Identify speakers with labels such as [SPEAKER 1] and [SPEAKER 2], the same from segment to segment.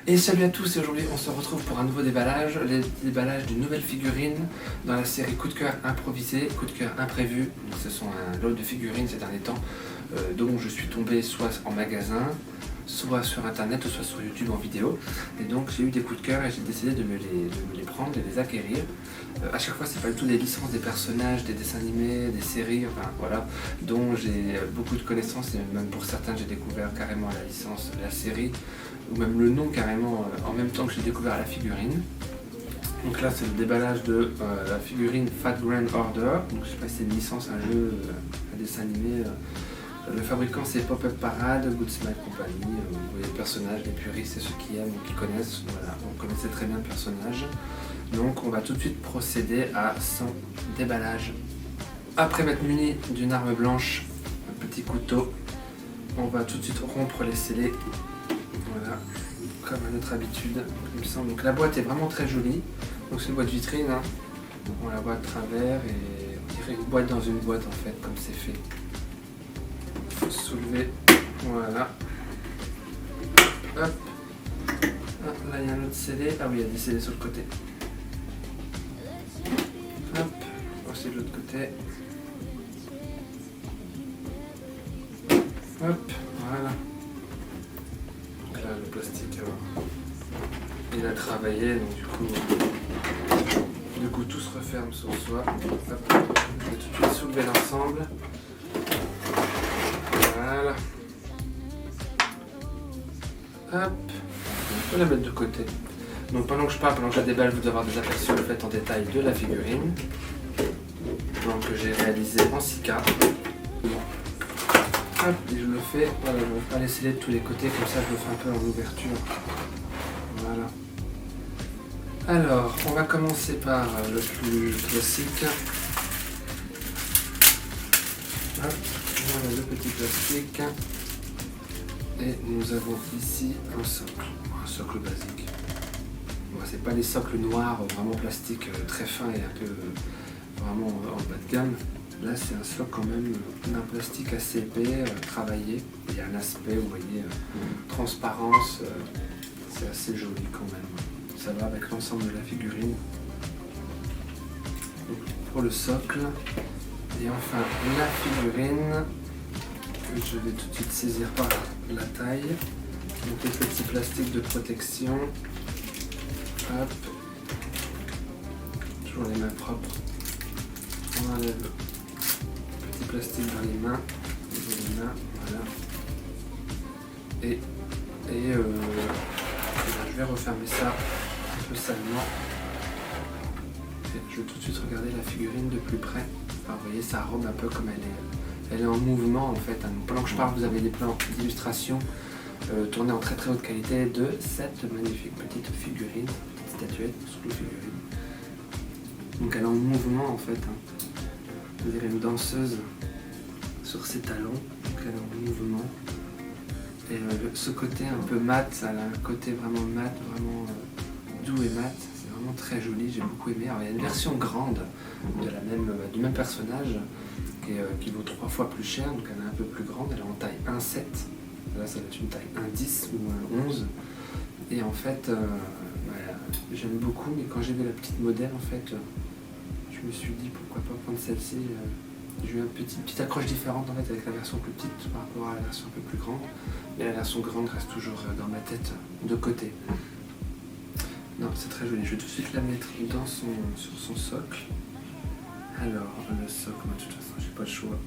[SPEAKER 1] Et salut à tous, et aujourd'hui on se retrouve pour un nouveau déballage, le déballage d'une nouvelle figurine dans la série Coup de cœur improvisé, Coup de cœur imprévu. Ce sont un lot de figurines ces derniers temps dont je suis tombé soit en magasin, soit sur internet ou soit sur YouTube en vidéo. Et donc j'ai eu des coups de cœur et j'ai décidé de me les prendre et les acquérir. À chaque fois c'est pas du tout des licences des personnages, des dessins animés, des séries, enfin voilà, dont j'ai beaucoup de connaissances et même pour certains j'ai découvert carrément la licence, la série, ou même le nom carrément en même temps que j'ai découvert la figurine. Donc là c'est le déballage de la figurine Fat Grand Order, donc je sais pas si c'est une licence, un jeu, un dessin animé. Le fabricant c'est Pop-Up Parade, Good Smile Company, vous voyez le personnage, les puristes c'est ceux qui aiment ou qui connaissent, voilà, on connaissait très bien le personnage. Donc on va tout de suite procéder à son déballage. Après m'être muni d'une arme blanche, un petit couteau, on va tout de suite rompre les scellés. Voilà, comme à notre habitude, il me semble. Donc la boîte est vraiment très jolie. Donc c'est une boîte vitrine, hein. On la voit à travers et on dirait une boîte dans une boîte en fait, comme c'est fait. Il faut soulever, voilà. Hop. Ah, là il y a un autre scellé. Ah oui, il y a des scellés sur le côté. Hop, aussi de l'autre côté. Hop, voilà. Donc là le plastique, il a travaillé, donc du coup tout se referme sur soi. Hop, je vais tout de suite soulever l'ensemble. Voilà. Hop, on peut la mettre de côté. Donc pendant que je parle, pendant que je la déballe, vous devez avoir des aperçus en fait en détail de la figurine. Donc j'ai réalisé en 6K. Hop, et je le fais, voilà, je ne vais pas les sceller de tous les côtés, comme ça je le fais un peu en ouverture. Voilà. Alors, on va commencer par le plus classique. Hop, voilà le petit plastique. Et nous avons ici un socle basique. Bon, c'est pas les socles noirs, vraiment plastique, très fin et un peu vraiment en bas de gamme. Là c'est un socle quand même d'un plastique assez épais, travaillé. Il y a un aspect, vous voyez, transparence, c'est assez joli quand même. Ça va avec l'ensemble de la figurine. Donc, pour le socle. Et enfin la figurine, que je vais tout de suite saisir par la taille. Donc les petits plastiques de protection. Hop. Toujours les mains propres. On enlève le petit plastique dans les mains. Voilà. Et je vais refermer ça un peu salement. Et je vais tout de suite regarder la figurine de plus près. Alors, vous voyez, ça arôme un peu comme elle est en mouvement en fait. Pendant que je parle, vous avez des plans d'illustration tournés en très très haute qualité de cette magnifique petite figurine, petite statuette sur le figurine. Donc elle est en mouvement en fait. On dirait une danseuse sur ses talons. Donc elle est en mouvement. Et ce côté un peu mat, ça a un côté vraiment mat, vraiment doux et mat. C'est vraiment très joli, j'ai beaucoup aimé. Alors il y a une version grande du même personnage qui vaut 3 fois plus cher, donc elle est un peu plus grande, elle est en taille 1,7. Là ça va être une taille 1,10 ou 1,11. Et en fait, j'aime beaucoup, mais quand j'ai vu la petite modèle, en fait, je me suis dit pourquoi pas prendre celle-ci. J'ai eu une petite accroche différente en fait avec la version plus petite par rapport à la version un peu plus grande. Mais la version grande reste toujours dans ma tête de côté. Non, c'est très joli. Je vais tout de suite la mettre sur son socle. Alors, le socle, moi, de toute façon, j'ai pas le choix.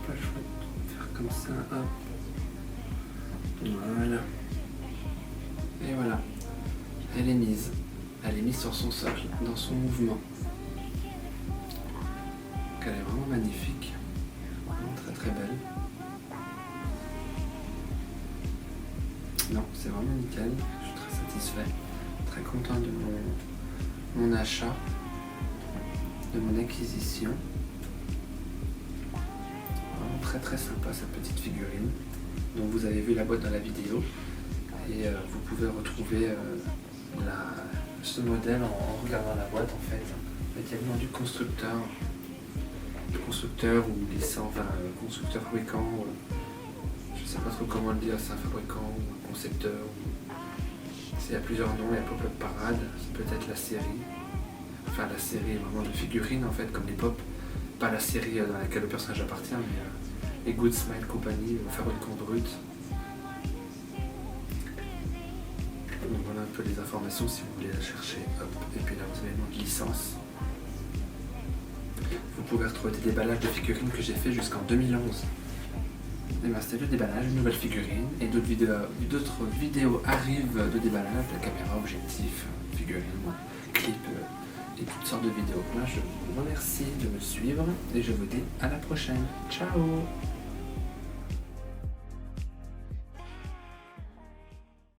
[SPEAKER 1] Pas le choix de faire comme ça. Hop. Voilà. Et voilà. Elle est mise. Elle est mise sur son socle, dans son mouvement. Elle est vraiment magnifique, vraiment très très belle. Non, c'est vraiment nickel, je suis très satisfait, très content de mon achat, de mon acquisition. Vraiment très très sympa cette petite figurine, dont vous avez vu la boîte dans la vidéo. Et vous pouvez retrouver ce modèle en regardant la boîte en fait. Il y a le nom du constructeur. Constructeur ou licence, enfin constructeur fabricant, je Je sais pas trop comment le dire, c'est un fabricant ou un concepteur. Il y a plusieurs noms, il y a Pop-Up Parade, c'est peut-être la série. Enfin la série vraiment de figurines en fait, comme les pop. Pas la série dans laquelle le personnage appartient, mais les Good Smile Company, le fabricant brut. Donc voilà un peu les informations si vous voulez la chercher. Hop. Et puis là vous avez le nom de licence. Vous pouvez retrouver des déballages de figurines que j'ai fait jusqu'en 2011. Et ben, c'était le déballage, une nouvelle figurine et d'autres vidéos arrivent de déballage, la caméra, objectif, figurine, clip et toutes sortes de vidéos. Moi je vous remercie de me suivre et je vous dis à la prochaine. Ciao!